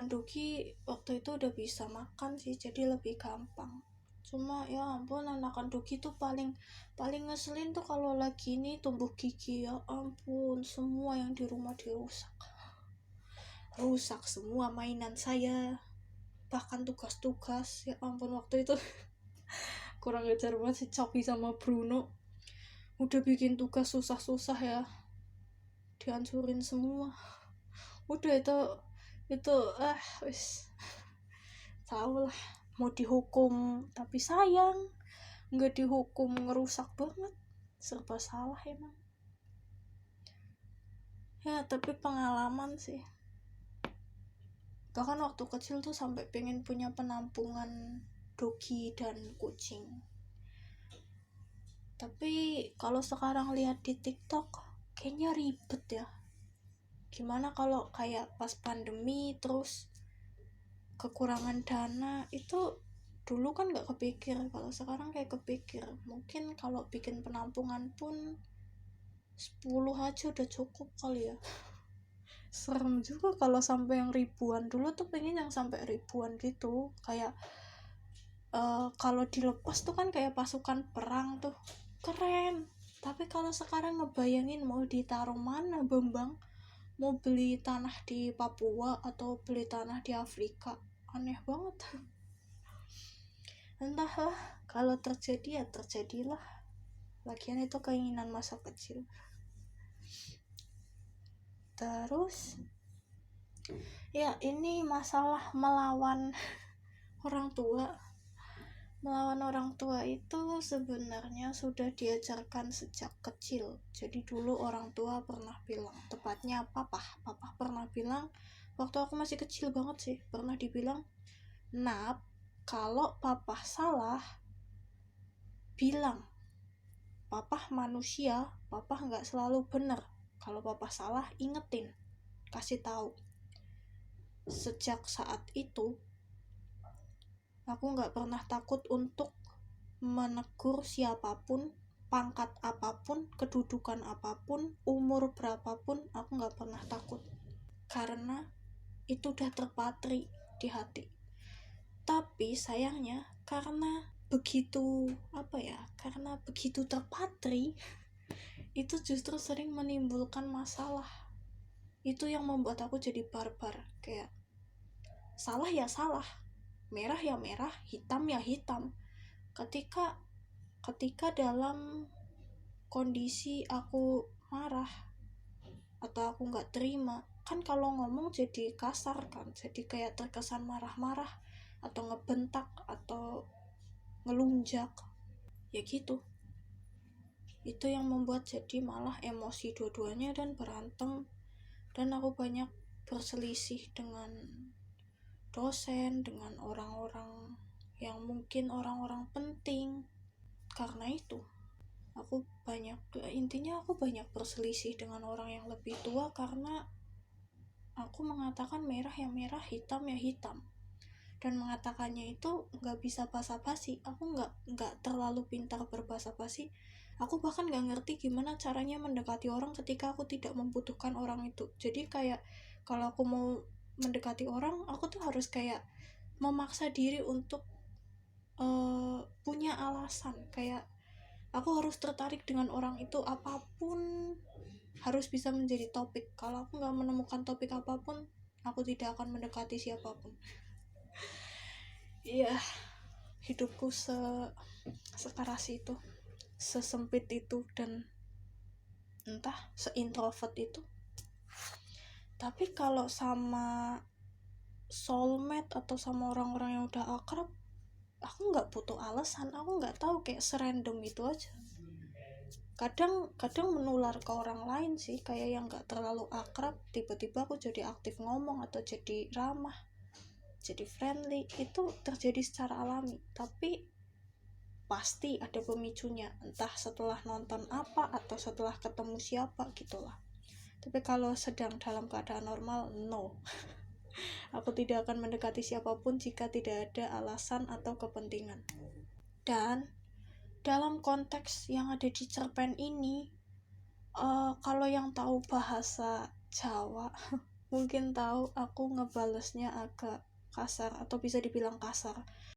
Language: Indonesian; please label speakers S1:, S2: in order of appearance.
S1: makan dogi waktu itu udah bisa makan sih, jadi lebih gampang. Cuma ya ampun, anakan dogi tuh paling ngeselin tuh kalau lagi ini tumbuh gigi. Ya ampun, semua yang di rumah rusak semua mainan saya, bahkan tugas-tugas. Ya ampun, waktu itu kurang ajar banget si Choppy sama Bruno, udah bikin tugas susah-susah ya, dihancurin semua. Udah itu wis tahu lah, mau dihukum tapi sayang, nggak dihukum ngerusak banget, serba salah emang. Ya tapi pengalaman sih. Bahkan waktu kecil tuh sampai pengen punya penampungan dogi dan kucing. Tapi kalau sekarang lihat di TikTok kayaknya ribet ya. Gimana kalau kayak pas pandemi terus kekurangan dana, itu dulu kan nggak kepikir, kalau sekarang kayak kepikir. Mungkin kalau bikin penampungan pun 10 aja udah cukup kali ya. Serem juga kalau sampai yang ribuan. Dulu tuh pengen yang sampai ribuan gitu, kayak kalau dilepas tuh kan kayak pasukan perang tuh, keren. Tapi kalau sekarang ngebayangin mau ditaruh mana Bambang, mau beli tanah di Papua atau beli tanah di Afrika, aneh banget. Entahlah, kalau terjadi ya terjadilah, lagian itu keinginan masa kecil. Terus ya ini masalah melawan orang tua. Melawan orang tua itu sebenarnya sudah diajarkan sejak kecil. Jadi dulu orang tua pernah bilang, tepatnya papa pernah bilang waktu aku masih kecil banget sih, pernah dibilang, "Nap, kalau papa salah, bilang. Papa manusia, papa nggak selalu benar. Kalau papa salah, ingetin, kasih tahu." Sejak saat itu aku nggak pernah takut untuk menegur siapapun, pangkat apapun, kedudukan apapun, umur berapapun, aku nggak pernah takut. Karena itu udah terpatri di hati. Tapi sayangnya karena begitu terpatri, itu justru sering menimbulkan masalah. Itu yang membuat aku jadi barbar. Kayak salah ya salah, merah ya merah, hitam ya hitam. Ketika dalam kondisi aku marah atau aku nggak terima, kan kalau ngomong jadi kasar kan, jadi kayak terkesan marah-marah atau ngebentak atau ngelunjak ya gitu. Itu yang membuat jadi malah emosi dua-duanya dan berantem, dan aku banyak berselisih dengan dosen, dengan orang-orang yang mungkin orang-orang penting. Karena itu intinya aku banyak berselisih dengan orang yang lebih tua, karena aku mengatakan merah ya merah, hitam ya hitam, dan mengatakannya itu nggak bisa basa-basi. Aku nggak terlalu pintar berbahasa basi. Aku bahkan nggak ngerti gimana caranya mendekati orang ketika aku tidak membutuhkan orang itu. Jadi kayak kalau aku mau mendekati orang, aku tuh harus kayak memaksa diri untuk punya alasan. Kayak aku harus tertarik dengan orang itu, apapun harus bisa menjadi topik. Kalau aku nggak menemukan topik apapun, aku tidak akan mendekati siapapun. Iya, hidupku sekeras itu, sesempit itu, dan entah seintrovert itu. Tapi kalau sama soulmate atau sama orang-orang yang udah akrab, aku nggak butuh alasan. Aku nggak tahu, kayak serandom itu aja. Kadang menular ke orang lain sih, kayak yang nggak terlalu akrab, tiba-tiba aku jadi aktif ngomong atau jadi ramah, jadi friendly. Itu terjadi secara alami, tapi pasti ada pemicunya, entah setelah nonton apa atau setelah ketemu siapa gitulah. Tapi kalau sedang dalam keadaan normal, no. Aku tidak akan mendekati siapapun jika tidak ada alasan atau kepentingan. Dan dalam konteks yang ada di cerpen ini, kalau yang tahu bahasa Jawa mungkin tahu aku ngebalesnya agak kasar atau bisa dibilang kasar.